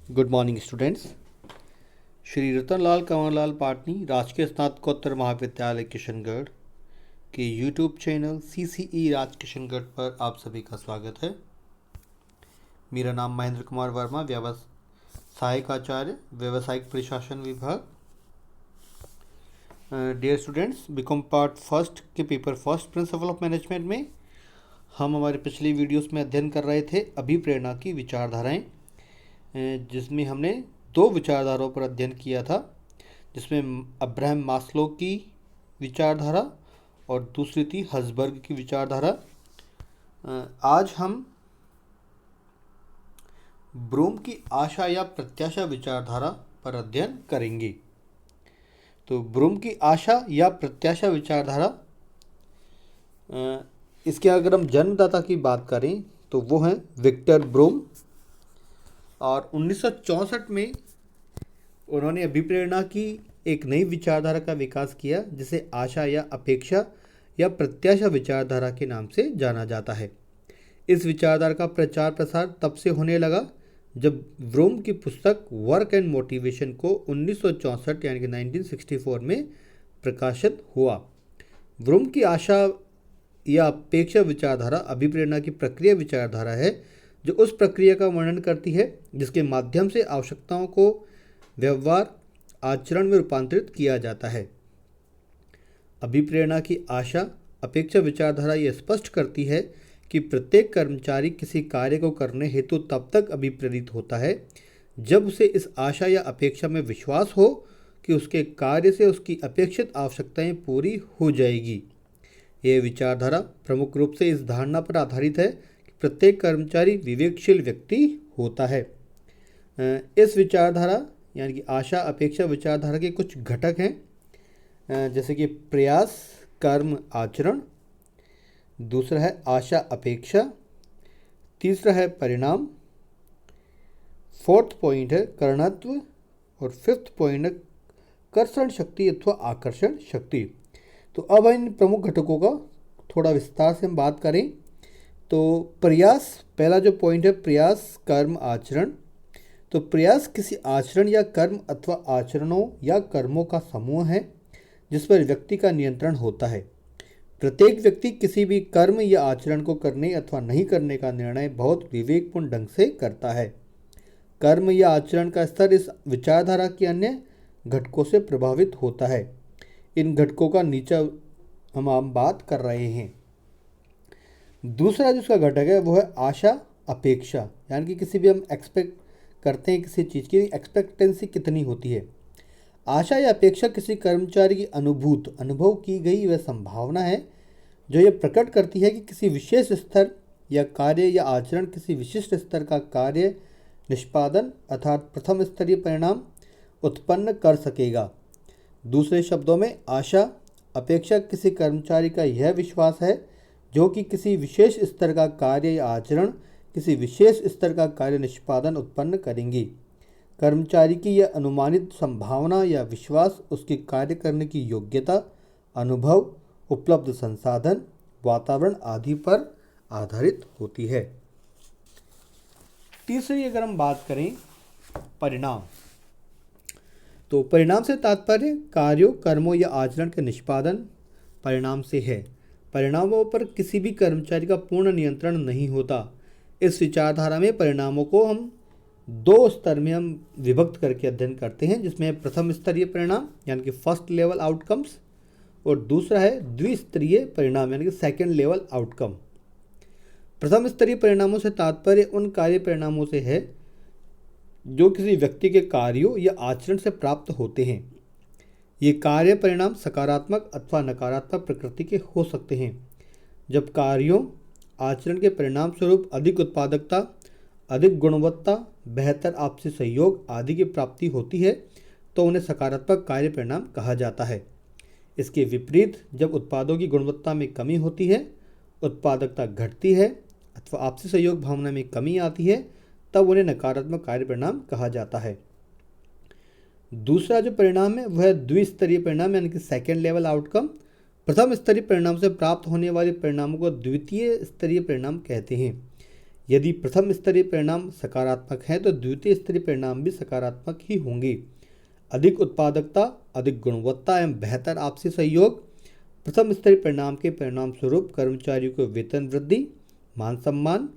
Good morning students. Shri Ratanlal Kanwarlal Patni राजकीय स्नातकोत्तर महाविद्यालय किशनगढ़ के YouTube channel CCE Raj Kishangarh पर आप सभी का स्वागत है। मेरा नाम महेंद्र कुमार वर्मा, सहायक आचार्य व्यावसायिक प्रशासन विभाग। Dear students, BCom part first के paper first principle of management में हम हमारे पिछली वीडियोस में अध्ययन कर रहे थे अभिप्रेरणा की विचारधाराएं, जिसमें हमने दो विचारधाराओं पर अध्ययन किया था, जिसमें अब्राहम मास्लो की विचारधारा और दूसरी थी हर्ट्ज़बर्ग की विचारधारा। आज हम ब्रूम की आशा या प्रत्याशा विचारधारा पर अध्ययन करेंगे। तो ब्रूम की आशा या प्रत्याशा विचारधारा, इसके अगर हम जन्मदाता की बात करें तो वो हैं विक्टर ब्रूम, और 1964 में उन्होंने अभिप्रेरणा की एक नई विचारधारा का विकास किया, जिसे आशा या अपेक्षा या प्रत्याशा विचारधारा के नाम से जाना जाता है। इस विचारधारा का प्रचार प्रसार तब से होने लगा जब ब्रूम की पुस्तक वर्क एंड मोटिवेशन को 1964 यानी कि 1964 में प्रकाशित हुआ। ब्रूम की आशा या अपेक्षा विचारधारा अभिप्रेरणा की प्रक्रिया विचारधारा है, जो उस प्रक्रिया का वर्णन करती है जिसके माध्यम से आवश्यकताओं को व्यवहार आचरण में रूपांतरित किया जाता है। अभिप्रेरणा की आशा अपेक्षा विचारधारा यह स्पष्ट करती है कि प्रत्येक कर्मचारी किसी कार्य को करने हेतु तब तक अभिप्रेरित होता है जब उसे इस आशा या अपेक्षा में विश्वास हो कि उसके कार्य से उसकी अपेक्षित आवश्यकताएं पूरी हो जाएगी। यह विचारधारा प्रमुख रूप से इस धारणा पर आधारित है कि प्रत्येक कर्मचारी विवेकशील व्यक्ति होता है। इस विचारधारा यानी कि आशा अपेक्षा विचारधारा के कुछ घटक हैं, जैसे कि प्रयास कर्म आचरण, दूसरा है आशा अपेक्षा, तीसरा है परिणाम, फोर्थ पॉइंट है कर्णत्व, और फिफ्थ पॉइंट है कर्षण शक्ति अथवा आकर्षण शक्ति। तो अब इन प्रमुख घटकों का थोड़ा विस्तार से हम बात करें तो प्रयास, पहला जो पॉइंट है प्रयास कर्म आचरण। तो प्रयास किसी आचरण या कर्म अथवा आचरणों या कर्मों का समूह है जिस पर व्यक्ति का नियंत्रण होता है। प्रत्येक व्यक्ति किसी भी कर्म या आचरण को करने अथवा नहीं करने का निर्णय बहुत विवेकपूर्ण ढंग से करता है। कर्म या आचरण का स्तर इस विचारधारा के अन्य घटकों से प्रभावित होता है। इन घटकों का नीचे हम आम बात कर रहे हैं। दूसरा जो इसका घटक है वो है आशा अपेक्षा, यानी कि किसी भी हम एक्सपेक्ट करते हैं किसी चीज़ की, एक्सपेक्टेंसी कितनी होती है। आशा या अपेक्षा किसी कर्मचारी की अनुभव की गई वह संभावना है जो यह प्रकट करती है कि किसी विशेष स्तर या कार्य या आचरण किसी विशिष्ट स्तर का कार्य निष्पादन अर्थात प्रथम स्तरीय परिणाम उत्पन्न कर सकेगा। दूसरे शब्दों में आशा अपेक्षा किसी कर्मचारी का यह विश्वास है जो कि किसी विशेष स्तर का कार्य या आचरण किसी विशेष स्तर का कार्य निष्पादन उत्पन्न करेंगी। कर्मचारी की यह अनुमानित संभावना या विश्वास उसके कार्य करने की योग्यता, अनुभव, उपलब्ध संसाधन, वातावरण आदि पर आधारित होती है। तीसरी अगर हम बात करें परिणाम, तो परिणाम से तात्पर्य कार्यों, कर्मों या आचरण के निष्पादन परिणाम से है। परिणामों पर किसी भी कर्मचारी का पूर्ण नियंत्रण नहीं होता। इस विचारधारा में परिणामों को हम दो स्तर में हम विभक्त करके अध्ययन करते हैं, जिसमें प्रथम स्तरीय परिणाम यानी कि फर्स्ट लेवल आउटकम्स, और दूसरा है द्विस्तरीय परिणाम यानी कि सेकंड लेवल आउटकम। प्रथम स्तरीय परिणामों से तात्पर्य उन कार्य परिणामों से है जो किसी व्यक्ति के कार्यों या आचरण से प्राप्त होते हैं। ये कार्य परिणाम सकारात्मक अथवा नकारात्मक प्रकृति के हो सकते हैं। जब कार्यों आचरण के परिणाम स्वरूप अधिक उत्पादकता, अधिक गुणवत्ता, बेहतर आपसी सहयोग आदि की प्राप्ति होती है तो उन्हें सकारात्मक कार्य परिणाम कहा जाता है। इसके विपरीत जब उत्पादों की गुणवत्ता में कमी होती है, उत्पादकता घटती है अथवा आपसी सहयोग भावना में कमी आती है, तब उन्हें नकारात्मक कार्य परिणाम कहा जाता है। दूसरा जो परिणाम है वह द्विस्तरीय परिणाम यानी कि सेकेंड लेवल आउटकम। प्रथम स्तरीय परिणाम से प्राप्त होने वाले परिणामों को द्वितीय स्तरीय परिणाम कहते हैं। यदि प्रथम स्तरीय परिणाम सकारात्मक हैं तो द्वितीय स्तरीय परिणाम भी सकारात्मक ही होंगे। अधिक उत्पादकता, अधिक गुणवत्ता एवं बेहतर आपसी सहयोग प्रथम स्तरीय परिणाम के परिणाम स्वरूप कर्मचारियों को वेतन वृद्धि, मान सम्मान,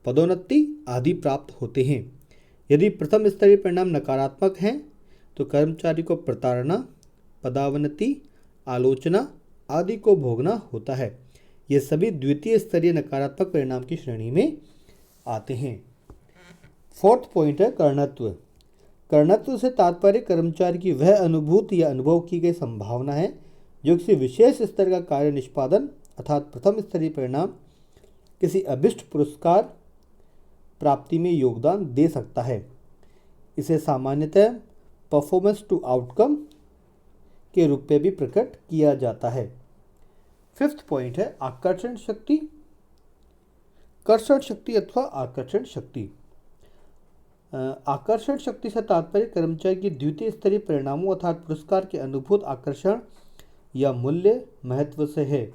पदोन्नति आदि प्राप्त होते हैं। यदि प्रथम स्तरीय परिणाम नकारात्मक हैं तो कर्मचारी को प्रताड़ना, पदावनति, आलोचना आदि को भोगना होता है। ये सभी द्वितीय स्तरीय नकारात्मक परिणाम की श्रेणी में आते हैं। फोर्थ पॉइंट है कर्णत्व। कर्णत्व से तात्पर्य कर्मचारी की वह अनुभूति या अनुभव की गई संभावना है जो किसी विशेष स्तर का कार्य निष्पादन अर्थात प्रथम स्तरीय परिणाम किसी अभिष्ट पुरस्कार प्राप्ति में योगदान दे सकता है। इसे सामान्यतः परफॉर्मेंस टू आउटकम के रूप में भी प्रकट किया जाता है। फिफ्थ पॉइंट है आकर्षण शक्ति, कर्षण शक्ति अथवा आकर्षण शक्ति। आकर्षण शक्ति से तात्पर्य कर्मचारी की द्वितीय स्तरीय परिणामों अर्थात पुरस्कार के अनुभूत आकर्षण या मूल्य महत्व से है।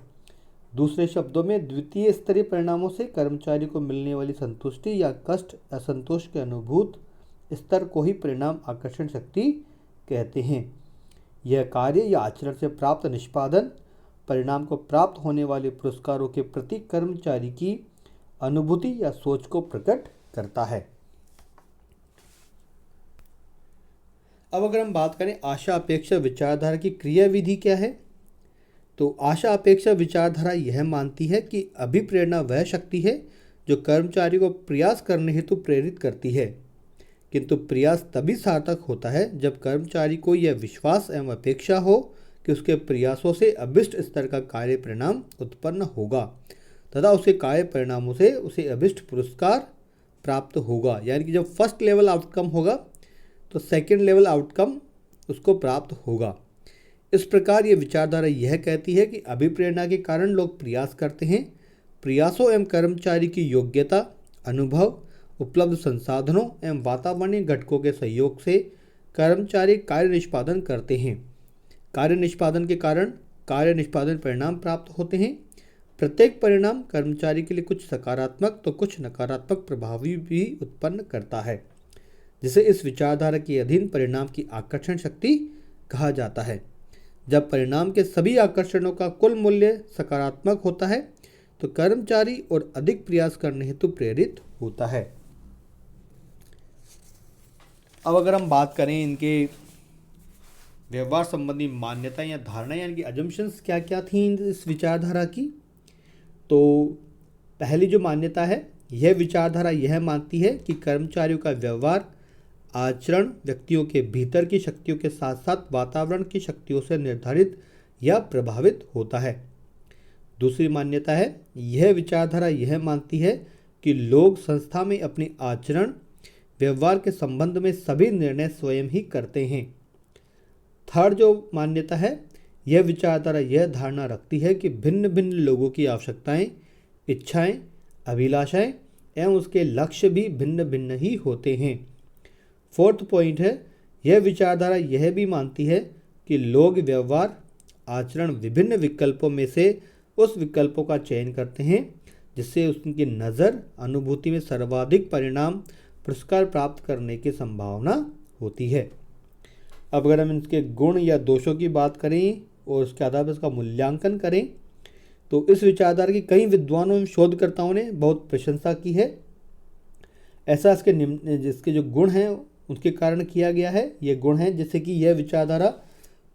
दूसरे शब्दों में द्वितीय स्तरीय परिणामों से कर्मचारी को मिलने वाली संतुष्टि या कष्ट असंतोष के अनुभूत स्तर को ही परिणाम आकर्षण शक्ति कहते हैं। यह कार्य या आचरण से प्राप्त निष्पादन परिणाम को प्राप्त होने वाले पुरस्कारों के प्रति कर्मचारी की अनुभूति या सोच को प्रकट करता है। अब अगर हम बात करें आशा अपेक्षा विचारधारा की क्रियाविधि क्या है, तो आशा अपेक्षा विचारधारा यह मानती है कि अभिप्रेरणा वह शक्ति है जो कर्मचारी को प्रयास करने हेतु प्रेरित करती है, किंतु प्रयास तभी सार्थक होता है जब कर्मचारी को यह विश्वास एवं अपेक्षा हो कि उसके प्रयासों से अभिष्ट स्तर का कार्य परिणाम उत्पन्न होगा तथा उसके कार्य परिणामों से उसे अभिष्ट पुरस्कार प्राप्त होगा। यानी कि जब फर्स्ट लेवल आउटकम होगा तो सेकंड लेवल आउटकम उसको प्राप्त होगा। इस प्रकार ये विचारधारा यह कहती है कि अभिप्रेरणा के कारण लोग प्रयास करते हैं। प्रयासों एवं कर्मचारी की योग्यता, अनुभव, उपलब्ध संसाधनों एवं वातावरणीय घटकों के सहयोग से कर्मचारी कार्य निष्पादन करते हैं। कार्य निष्पादन के कारण कार्य निष्पादन परिणाम प्राप्त होते हैं। प्रत्येक परिणाम कर्मचारी के लिए कुछ सकारात्मक तो कुछ नकारात्मक प्रभाव भी उत्पन्न करता है, जिसे इस विचारधारा के अधीन परिणाम की आकर्षण शक्ति कहा जाता है। जब परिणाम के सभी आकर्षणों का कुल मूल्य सकारात्मक होता है तो कर्मचारी और अधिक प्रयास करने हेतु प्रेरित होता है। अब अगर हम बात करें इनके व्यवहार संबंधी मान्यता या धारणा यानी कि अजम्पशंस क्या क्या थी इस विचारधारा की, तो पहली जो मान्यता है यह विचारधारा यह मानती है कि कर्मचारियों का व्यवहार आचरण व्यक्तियों के भीतर की शक्तियों के साथ साथ वातावरण की शक्तियों से निर्धारित या प्रभावित होता है। दूसरी मान्यता है यह विचारधारा यह मानती है कि लोग संस्था में अपने आचरण व्यवहार के संबंध में सभी निर्णय स्वयं ही करते हैं। थर्ड जो मान्यता है यह विचारधारा यह धारणा रखती है कि भिन्न भिन्न लोगों की आवश्यकताएं, इच्छाएं, अभिलाषाएं एवं उसके लक्ष्य भी भिन्न भिन्न ही होते हैं। फोर्थ पॉइंट है यह विचारधारा यह भी मानती है कि लोग व्यवहार आचरण विभिन्न विकल्पों में से उस विकल्पों का चयन करते हैं जिससे उनकी नज़र अनुभूति में सर्वाधिक परिणाम पुरस्कार प्राप्त करने की संभावना होती है। अब अगर हम इसके गुण या दोषों की बात करें और उसके आधार पर इसका मूल्यांकन करें तो इस विचारधारा की कई विद्वानों एवं शोधकर्ताओं ने बहुत प्रशंसा की है। ऐसा जिसके जो गुण हैं उसके कारण किया गया है। ये गुण हैं जैसे कि यह विचारधारा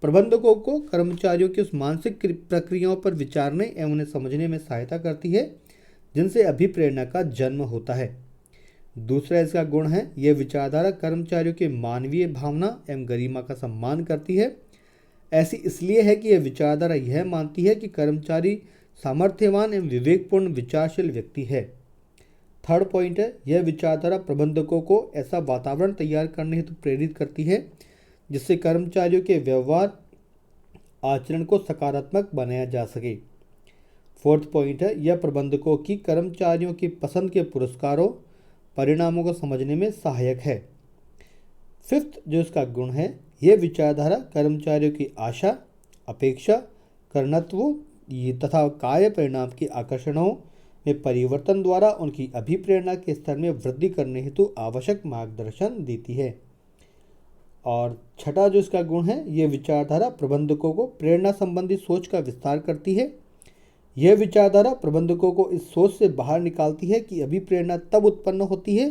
प्रबंधकों को कर्मचारियों की उस मानसिक प्रक्रियाओं पर विचारने एवं उन्हें समझने में सहायता करती है जिनसे अभिप्रेरणा का जन्म होता है। दूसरा इसका गुण है यह विचारधारा कर्मचारियों की मानवीय भावना एवं गरिमा का सम्मान करती है। ऐसी इसलिए है कि यह विचारधारा यह मानती है कि कर्मचारी सामर्थ्यवान एवं विवेकपूर्ण विचारशील व्यक्ति है। थर्ड पॉइंट है यह विचारधारा प्रबंधकों को ऐसा वातावरण तैयार करने हेतु प्रेरित करती है जिससे कर्मचारियों के व्यवहार आचरण को सकारात्मक बनाया जा सके। फोर्थ पॉइंट है यह प्रबंधकों की कर्मचारियों की पसंद के पुरस्कारों परिणामों को समझने में सहायक है। फिफ्थ जो इसका गुण है यह विचारधारा कर्मचारियों की आशा, अपेक्षा, कर्णत्व तथा कार्य परिणाम की आकर्षणों में परिवर्तन द्वारा उनकी अभिप्रेरणा के स्तर में वृद्धि करने हेतु आवश्यक मार्गदर्शन देती है। और छठा जो इसका गुण है, यह विचारधारा प्रबंधकों को प्रेरणा संबंधी सोच का विस्तार करती है। यह विचारधारा प्रबंधकों को इस सोच से बाहर निकालती है कि अभिप्रेरणा तब उत्पन्न होती है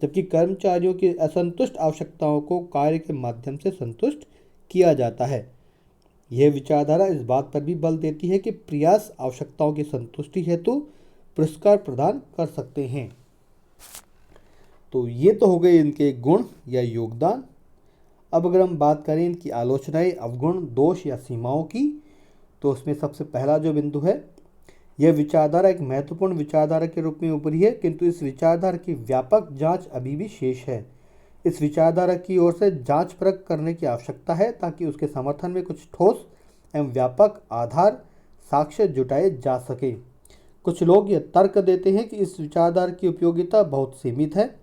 जबकि कर्मचारियों की असंतुष्ट आवश्यकताओं को कार्य के माध्यम से संतुष्ट किया जाता है। यह विचारधारा इस बात पर भी बल देती है कि प्रयास आवश्यकताओं की संतुष्टि हेतु पुरस्कार प्रदान कर सकते हैं। तो ये तो हो गए इनके गुण या योगदान। अब अगर हम बात करें इनकी आलोचनाएं, अवगुण, दोष या सीमाओं की, तो उसमें सबसे पहला जो बिंदु है, यह विचारधारा एक महत्वपूर्ण विचारधारा के रूप में उभरी है, किंतु इस विचारधारा की व्यापक जांच अभी भी शेष है। इस विचारधारा की ओर से जांच परख करने की आवश्यकता है ताकि उसके समर्थन में कुछ ठोस एवं व्यापक आधार साक्ष्य जुटाए जा सके। कुछ लोग यह तर्क देते हैं कि इस विचारधारा की उपयोगिता बहुत सीमित है।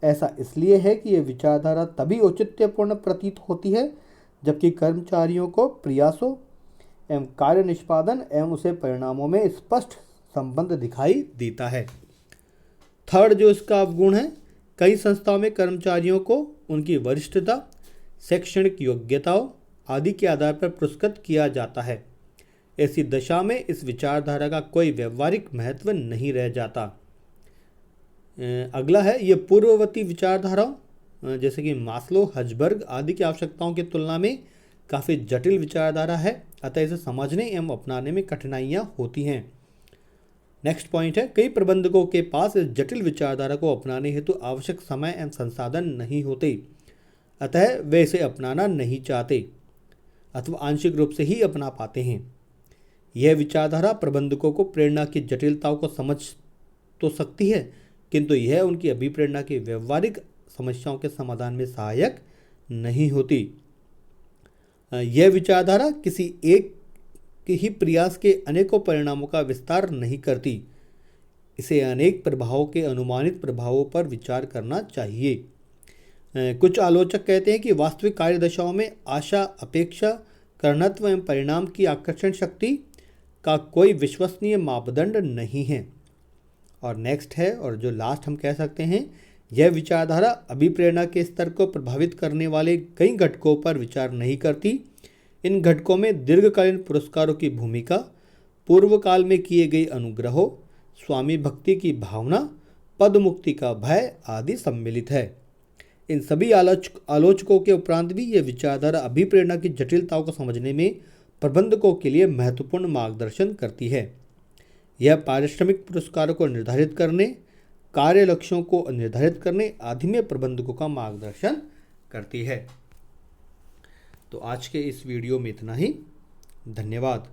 ऐसा इसलिए है कि यह विचारधारा तभी औचित्यपूर्ण प्रतीत होती है जबकि कर्मचारियों को प्रयासों एवं कार्य निष्पादन एवं उसे परिणामों में स्पष्ट संबंध दिखाई देता है। थर्ड जो इसका अवगुण है, कई संस्थाओं में कर्मचारियों को उनकी वरिष्ठता, शैक्षणिक योग्यताओं आदि के आधार पर पुरस्कृत किया जाता है। ऐसी दशा में इस विचारधारा का कोई व्यवहारिक महत्व नहीं रह जाता। अगला है, ये पूर्ववर्ती विचारधाराओं जैसे कि मास्लो, हर्ट्जबर्ग आदि की आवश्यकताओं की तुलना में काफ़ी जटिल विचारधारा है, अतः इसे समझने एवं अपनाने में कठिनाइयाँ होती हैं। नेक्स्ट पॉइंट है, कई प्रबंधकों के पास इस जटिल विचारधारा को अपनाने हेतु आवश्यक समय एवं संसाधन नहीं होते, अतः वे इसे अपनाना नहीं चाहते अथवा आंशिक रूप से ही अपना पाते हैं। यह विचारधारा प्रबंधकों को प्रेरणा की जटिलताओं को समझ तो सकती है, किंतु यह उनकी अभिप्रेरणा की व्यवहारिक समस्याओं के समाधान में सहायक नहीं होती। यह विचारधारा किसी एक के ही प्रयास के अनेकों परिणामों का विस्तार नहीं करती। इसे अनेक प्रभावों के अनुमानित प्रभावों पर विचार करना चाहिए। कुछ आलोचक कहते हैं कि वास्तविक कार्यदशाओं में आशा, अपेक्षा, कर्णत्व एवं परिणाम की आकर्षण शक्ति का कोई विश्वसनीय मापदंड नहीं है। और नेक्स्ट है, और जो लास्ट हम कह सकते हैं, यह विचारधारा अभिप्रेरणा के स्तर को प्रभावित करने वाले कई घटकों पर विचार नहीं करती। इन घटकों में दीर्घकालीन पुरस्कारों की भूमिका, पूर्व काल में किए गए अनुग्रहों, स्वामी भक्ति की भावना, पद मुक्ति का भय आदि सम्मिलित है। इन सभी आलोचकों के उपरांत भी यह विचारधारा अभिप्रेरणा की जटिलताओं को समझने में प्रबंधकों के लिए महत्वपूर्ण मार्गदर्शन करती है। यह पारिश्रमिक पुरस्कारों को निर्धारित करने, कार्य लक्ष्यों को निर्धारित करने आदि में प्रबंधकों का मार्गदर्शन करती है। तो आज के इस वीडियो में इतना ही। धन्यवाद।